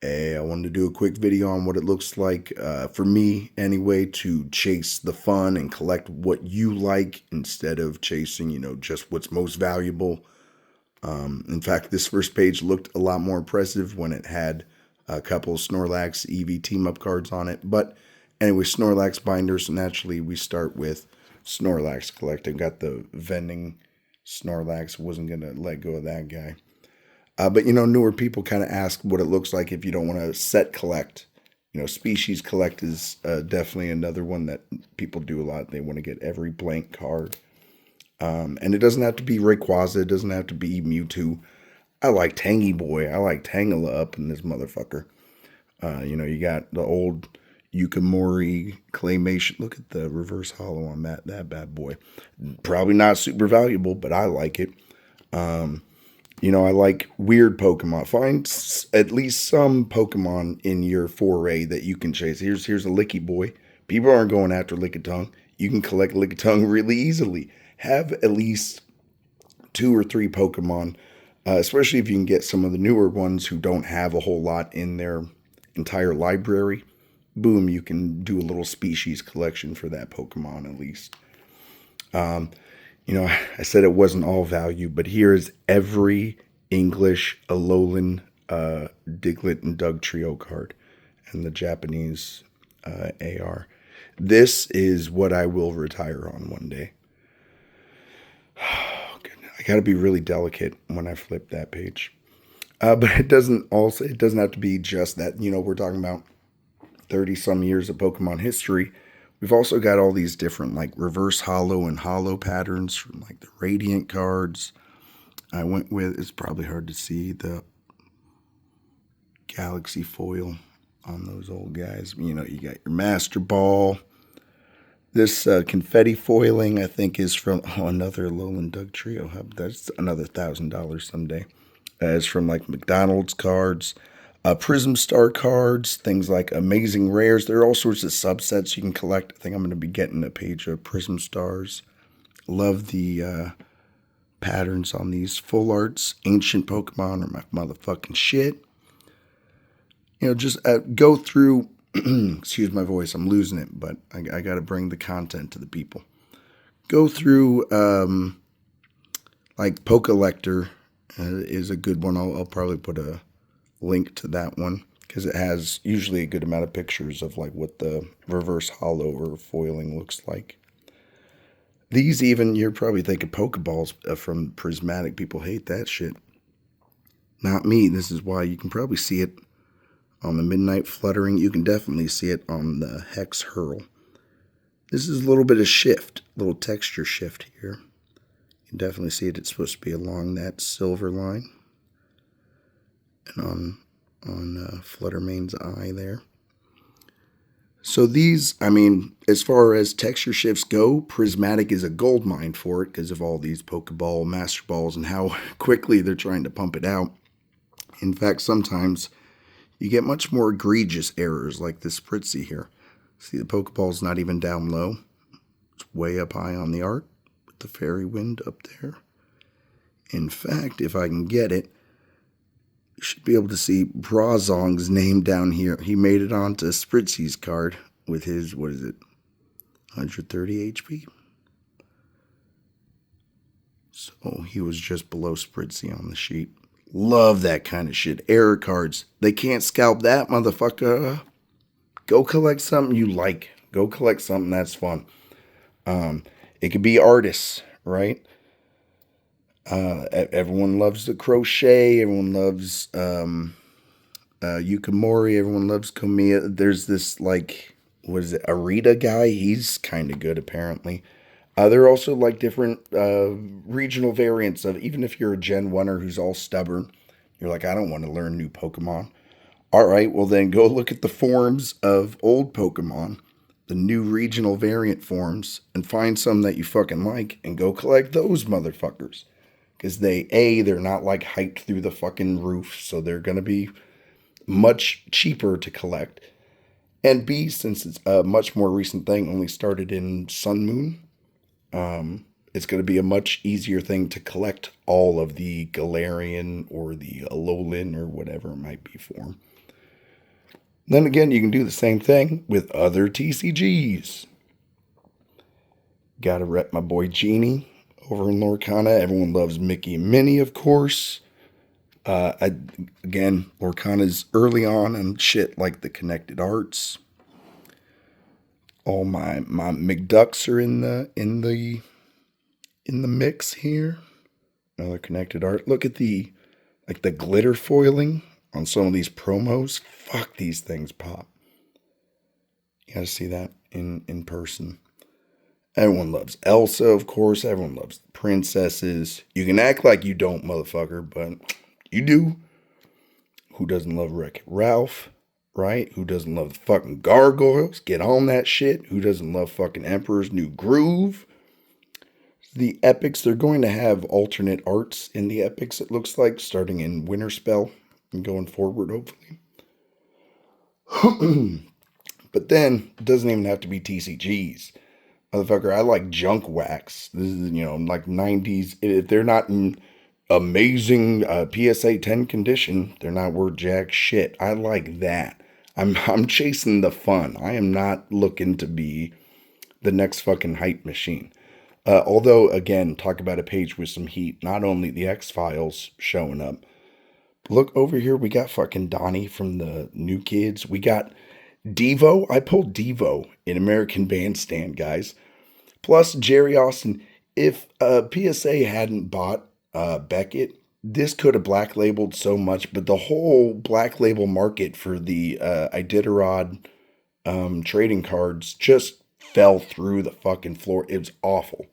Hey, I wanted to do a quick video on what it looks like, for me anyway, to chase the fun and collect what you like instead of chasing, just what's most valuable. In fact, this first page looked a lot more impressive when it had a couple Snorlax EV team up cards on it. But anyway, Snorlax binders. So naturally, we start with Snorlax collecting. Got the vending Snorlax. Wasn't going to let go of that guy. But newer people kind of ask what it looks like if you don't want to set collect. Species collect is definitely another one that people do a lot. They want to get every blank card. And it doesn't have to be Rayquaza. It doesn't have to be Mewtwo. I like Tangy Boy. I like Tangela up in this motherfucker. You got the old Yukimori claymation. Look at the reverse holo on that bad boy. Probably not super valuable, but I like it. I like weird Pokemon. Find at least some Pokemon in your foray that you can chase. Here's a Licky Boy. People aren't going after Lickitung. You can collect Lickitung really easily. Have at least 2 or 3 Pokemon, especially if you can get some of the newer ones who don't have a whole lot in their entire library. Boom, you can do a little species collection for that Pokemon at least. I said it wasn't all value, but here's every English Alolan Diglett and Doug trio card and the Japanese AR. This is what I will retire on one day. I got to be really delicate when I flip that page. But it doesn't have to be just that. We're talking about 30 some years of Pokemon history. We've also got all these different like reverse holo and holo patterns from like the Radiant cards. I went with, it's probably hard to see, the Galaxy foil on those old guys. You got your Master Ball. This confetti foiling, I think, is from another Alolan Doug Trio Hub. That's another $1,000 someday. It's from like McDonald's cards. Prism Star cards, things like Amazing Rares. There are all sorts of subsets you can collect. I think I'm going to be getting a page of Prism Stars. Love the patterns on these full arts. Ancient Pokemon are my motherfucking shit. Just go through, excuse my voice, I'm losing it, but I got to bring the content to the people. Go through, like Pokelector is a good one. I'll probably put a link to that one because it has usually a good amount of pictures of like what the reverse holo or foiling looks like. These even, you're probably thinking Pokeballs from Prismatic. People hate that shit. Not me. This is why you can probably see it on the Midnight Fluttering. You can definitely see it on the Hex Hurl. This is a little bit of shift, a little texture shift here. You can definitely see it. It's supposed to be along that silver line. And on Fluttermane's eye there. So these, as far as texture shifts go, Prismatic is a gold mine for it because of all these Pokeball, Master Balls, and how quickly they're trying to pump it out. In fact, sometimes you get much more egregious errors like this Spritzy here. See, the Pokeball's not even down low. It's way up high on the art with the fairy wind up there. In fact, if I can get it, you should be able to see Brazong's name down here. He made it onto Spritzy's card with his, 130 HP? So he was just below Spritzy on the sheet. Love that kind of shit. Error cards. They can't scalp that, motherfucker. Go collect something you like. Go collect something that's fun. It could be artists, right? Everyone loves the crochet. Everyone loves Yukimori. Everyone loves Komiya. There's this, Arita guy? He's kind of good, apparently. There are also, different regional variants of, even if you're a Gen 1er who's all stubborn, you're like, I don't want to learn new Pokemon. All right, well then go look at the forms of old Pokemon, the new regional variant forms, and find some that you fucking like, and go collect those motherfuckers. Because they're not hyped through the fucking roof, so they're going to be much cheaper to collect. And B, since it's a much more recent thing, only started in Sun Moon, it's going to be a much easier thing to collect all of the Galarian or the Alolan or whatever it might be form. Then again, you can do the same thing with other TCGs. Gotta rep my boy Genie over in Lorcana. Everyone loves Mickey and Minnie, of course. Again, Lorcana's early on and shit like the connected arts. All my McDucks are in the mix here. Another connected art. Look at the glitter foiling on some of these promos. Fuck, these things pop. You gotta see that in person. Everyone loves Elsa, of course. Everyone loves the princesses. You can act like you don't, motherfucker, but you do. Who doesn't love Wreck-It Ralph, right? Who doesn't love the fucking gargoyles? Get on that shit. Who doesn't love fucking Emperor's New Groove? The epics, they're going to have alternate arts in the epics, it looks like, starting in Winter Spell and going forward, hopefully. But then, it doesn't even have to be TCGs. Motherfucker, I like junk wax. This is, like 90s. If they're not in amazing PSA 10 condition, they're not worth jack shit. I like that. I'm chasing the fun. I am not looking to be the next fucking hype machine. Although, again, talk about a page with some heat. Not only the X-Files showing up. Look over here, we got fucking Donnie from the New Kids. We got Devo. I pulled Devo in American Bandstand, guys. Plus, Jerry Austin. If PSA hadn't bought Beckett, this could have black labeled so much, but the whole black label market for the Iditarod trading cards just fell through the fucking floor. It was awful.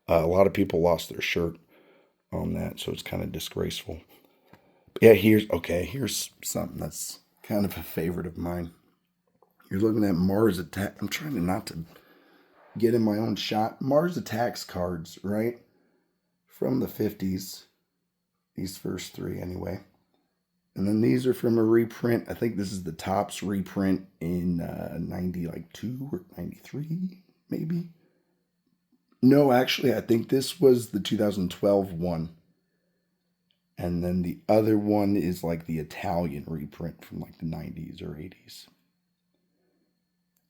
A lot of people lost their shirt on that, so it's kind of disgraceful. Yeah, here's something that's kind of a favorite of mine. You're looking at Mars Attack. I'm trying to not to get in my own shot. Mars Attacks cards, right? From the 50s. These first three, anyway. And then these are from a reprint. I think this is the Topps reprint in 92 or 93, maybe. No, actually, I think this was the 2012 one. And then the other one is like the Italian reprint from like the 90s or 80s.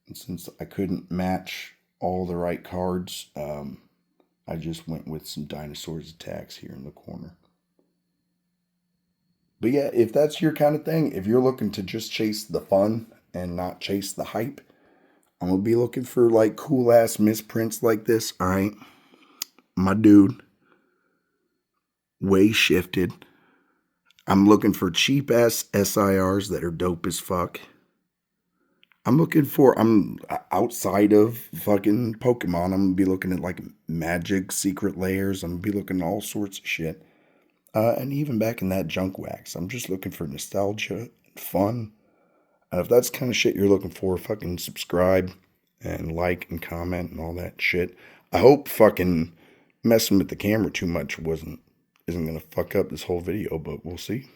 And since I couldn't match all the right cards, I just went with some Dinosaurs Attacks here in the corner. But yeah, if that's your kind of thing, if you're looking to just chase the fun and not chase the hype, I'm going to be looking for like cool ass misprints like this. All right. My dude. Way shifted. I'm looking for cheap ass SIRs that are dope as fuck. I'm outside of fucking Pokemon. I'm going to be looking at like Magic, Secret Layers. I'm going to be looking at all sorts of shit. And even back in that junk wax, I'm just looking for nostalgia and fun. And if that's the kind of shit you're looking for, fucking subscribe and like and comment and all that shit. I hope fucking messing with the camera too much isn't gonna fuck up this whole video, but we'll see.